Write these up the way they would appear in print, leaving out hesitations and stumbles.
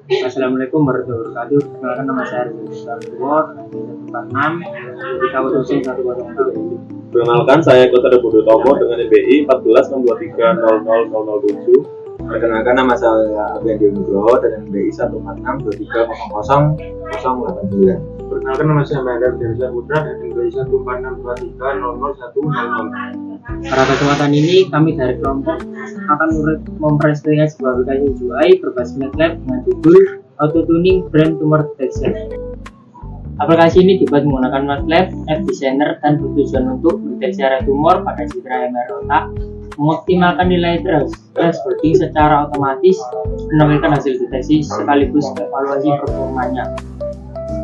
Assalamualaikum warahmatullahi wabarakatuh. Perkenalkan nama saya Rizky Sudarwo, 46 di kawasan 106. Perkenalkan, saya Eko Budo Tomo dengan NBI 1462300007. Perkenalkan, nama saya Abiandi Nugroho dengan NBI 146230089. Perkenalkan, nama saya Mahendra Firza Putra dengan NBI 14623001000. Pada kesempatan ini kami dari kelompok akan mempresentasikan sebuah aplikasi UI berbasis MATLAB dengan judul Auto Tuning Brain Tumor Detection. Aplikasi ini dibuat menggunakan MATLAB, App Designer, dan bertujuan untuk mendeteksi area tumor pada citra MR otak, mengoptimalkan nilai thresholding secara otomatis, menampilkan hasil deteksi sekaligus evaluasi performanya.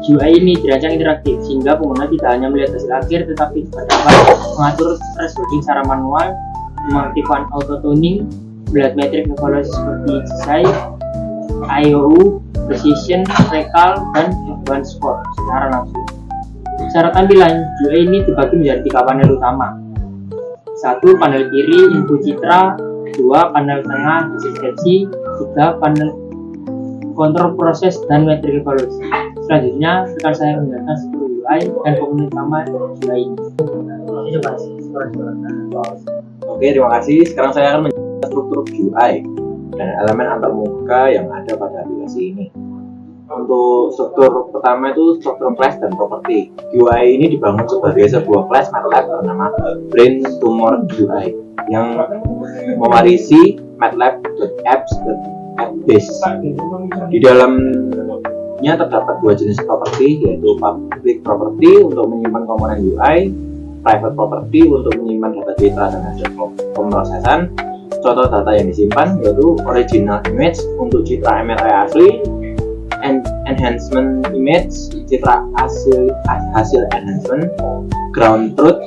UI ini dirancang interaktif sehingga pengguna tidak hanya melihat hasil akhir tetapi juga dapat mengatur thresholding secara manual, mengaktifkan auto tuning, melihat metrik evaluasi seperti GSI, IOU, precision, recall, dan advanced score secara langsung. Secara tampilan, UI ini dibagi menjadi 3 panel utama. 1. Panel kiri input citra, 2. Panel tengah hasil deteksi, 3. Panel kontrol proses dan metrik evaluasi. Selanjutnya akan saya menjelaskan struktur UI dan komponen utama UI ini. Oke, terima kasih. Sekarang saya akan menjelaskan struktur UI dan elemen antarmuka yang ada pada aplikasi ini. Untuk struktur pertama itu struktur class dan property. UI ini dibangun sebagai sebuah class MATLAB bernama Brain Tumor UI yang mewarisi MATLAB.apps.appbase. Di dalamnya terdapat 2 jenis properti, yaitu public property untuk menyimpan komponen UI, private property untuk menyimpan data citra dan hasil pemrosesan. Contoh data yang disimpan yaitu original image untuk citra MRI asli, enhancement image citra hasil enhancement, ground truth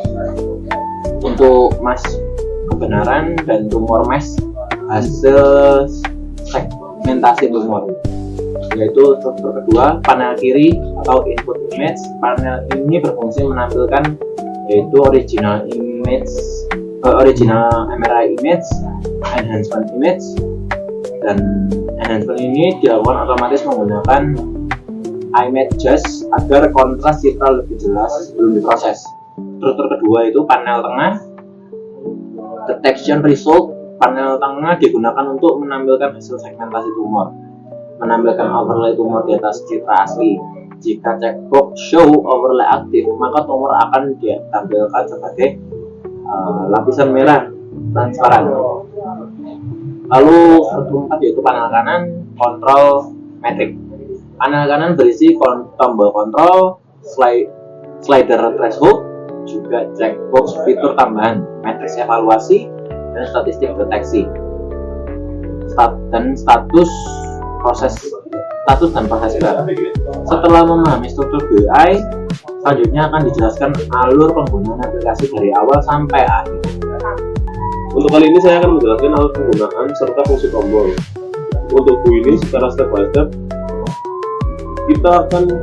untuk mass kebenaran, dan tumor mass hasil segmentasi tumor. Yaitu struktur kedua, panel kiri atau input image. Panel ini berfungsi menampilkan yaitu original MRI image, enhancement image, dan enhancement ini dilakukan otomatis menggunakan images agar kontras citra lebih jelas sebelum diproses. Struktur kedua itu panel tengah, detection result. Panel tengah digunakan untuk menampilkan hasil segmentasi tumor, menampilkan overlay tumor di atas citra asli. Jika checkbox show overlay aktif, maka tumor akan ditampilkan sebagai lapisan merah transparan. Lalu struktur 4 yaitu panel kanan, kontrol metrik. Panel kanan berisi tombol kontrol, slider threshold, juga checkbox fitur tambahan, matriks evaluasi, dan statistik deteksi, dan status dan proses gerak. Setelah memahami struktur GUI, selanjutnya akan dijelaskan alur penggunaan aplikasi dari awal sampai akhir. Untuk kali ini saya akan menjelaskan alur penggunaan serta fungsi tombol. Untuk GUI ini secara step by step, kita akan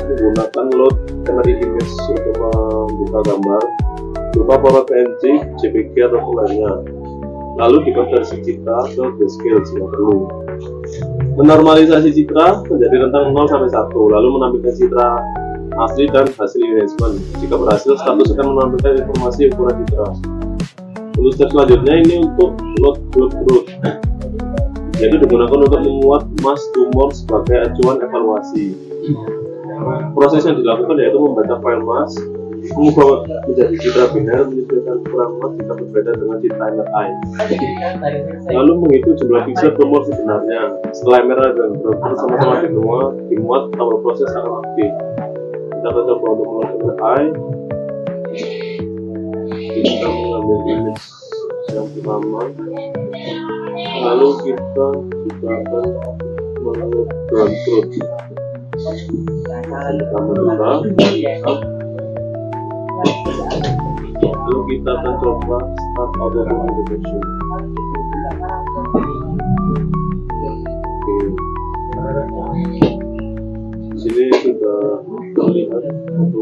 menggunakan load generic image untuk membuka gambar berupa format PNG, JPG atau lainnya. Lalu dikonversi citra ke grayscale jika perlu. Menormalisasi citra menjadi rentang 0 sampai 1, lalu menampilkan citra asli dan hasil enhancement. Jika berhasil, status akan menampilkan informasi ukuran citra. Untuk step selanjutnya ini untuk load truth, yaitu digunakan untuk memuat mass tumor sebagai acuan evaluasi. Proses yang dilakukan yaitu membaca file mass, mengubah menjadi citra biner, menyesuaikan ukuran mass jika berbeda dengan citra MRI, lalu menghitung jumlah piksel tumor sebenarnya. Setelah MRI dan dropper sama-sama dimuat, tombol proses akan aktif. Kita akan coba untuk memulai MRI. Kita mengambil image yang pertama, lalu kita juga akan melihat ground truth. Kita mencoba, lalu kita akan coba start auto tuning detection. Di sini sudah terlihat untuk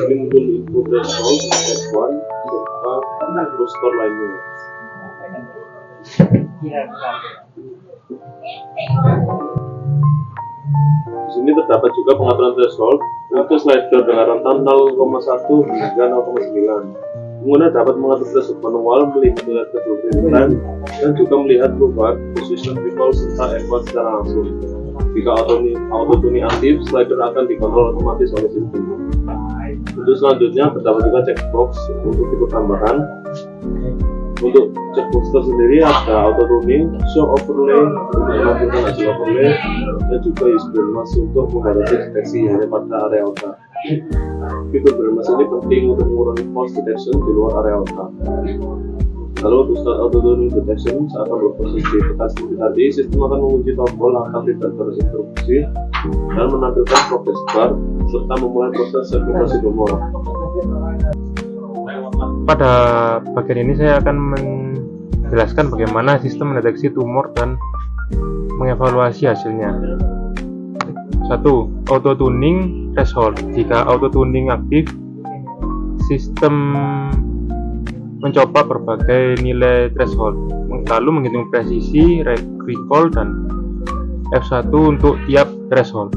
ini muncul input response, step 1, serta booster lainnya. Di sini terdapat juga pengaturan threshold untuk slider dengan rentan 0,1 hingga 0,9. Pengguna dapat mengatur threshold manual, melihat threshold time, dan juga melihat perubahan position recall serta echo secara langsung. Jika auto tuning aktif, slider akan dikontrol otomatis oleh sistem. Untuk selanjutnya terdapat juga checkbox untuk fitur tambahan. Untuk checkbox tersendiri ada auto tuning, show overlay untuk menampilkan hasil overlay, dan juga use brandmas untuk membatasi deteksi hanya pada area otak. Fitur brandmas ini penting untuk mengurangi false detection di luar area otak. Lalu untuk start auto tuning detection saat tombol posisi tekan seperti tadi, sistem akan mengunci tombol akan tidak terinstruksi dan menampilkan progress bar serta memulai proses segmentasi tumor. Pada bagian ini saya akan menjelaskan bagaimana sistem mendeteksi tumor dan mengevaluasi hasilnya. 1. Auto tuning threshold. Jika auto tuning aktif, sistem mencoba berbagai nilai threshold, lalu menghitung presisi, recall, dan F1 untuk tiap threshold,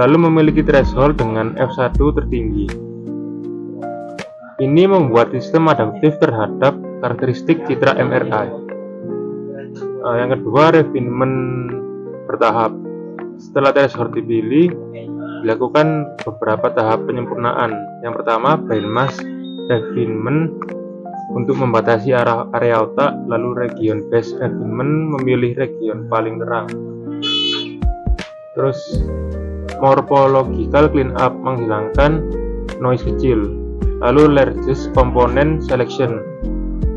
lalu memiliki threshold dengan F1 tertinggi. Ini membuat sistem adaptif terhadap karakteristik citra MRI. Yang kedua, refinement bertahap. Setelah threshold dipilih, dilakukan beberapa tahap penyempurnaan. Yang pertama, brandmas refinement untuk membatasi area otak, lalu region based refinement memilih region paling terang. Terus morphological cleanup menghilangkan noise kecil. Lalu largest component selection,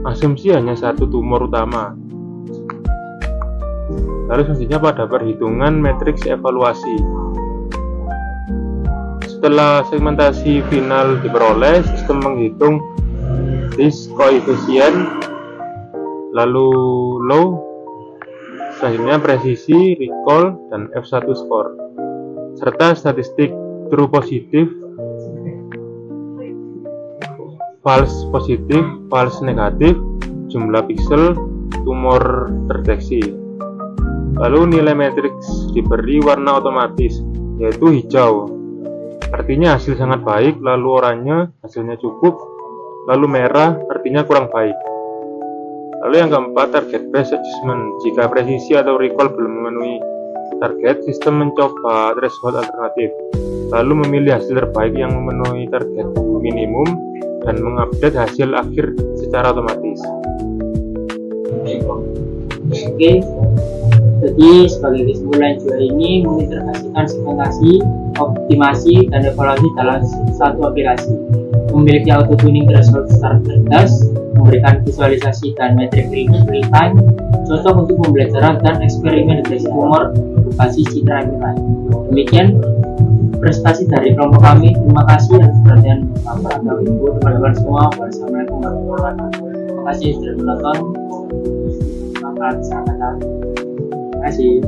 asumsi hanya satu tumor utama. Lalu selanjutnya pada perhitungan matriks evaluasi. Setelah segmentasi final diperoleh, sistem menghitung risk coefficient, lalu low, selanjutnya presisi, recall, dan F1 score, serta statistik true positif, false positif, false negatif, jumlah pixel tumor terdeteksi. Lalu nilai matriks diberi warna otomatis, yaitu hijau, artinya hasil sangat baik, lalu oranye hasilnya cukup, lalu merah artinya kurang baik. Lalu yang keempat, target based adjustment. Jika presisi atau recall belum memenuhi target, sistem mencoba threshold alternatif, lalu memilih hasil terbaik yang memenuhi target minimum dan mengupdate hasil akhir secara otomatis. Oke, jadi sebagai kesimpulan juga ini mengintegrasikan segmentasi, optimasi, dan evaluasi dalam satu aplikasi. Memiliki auto tuning threshold start cerdas, memberikan visualisasi dan metrik real time, cocok untuk pembelajaran dan eksperimen deteksi tumor berbasis citra MRI. Demikian prestasi dari kelompok kami. Terima kasih atas perhatian Bapak dan Ibu, teman-teman semua. Wassalamualaikum warahmatullahi wabarakatuh. Terima kasih sudah menonton. Selamat datang. Terima kasih.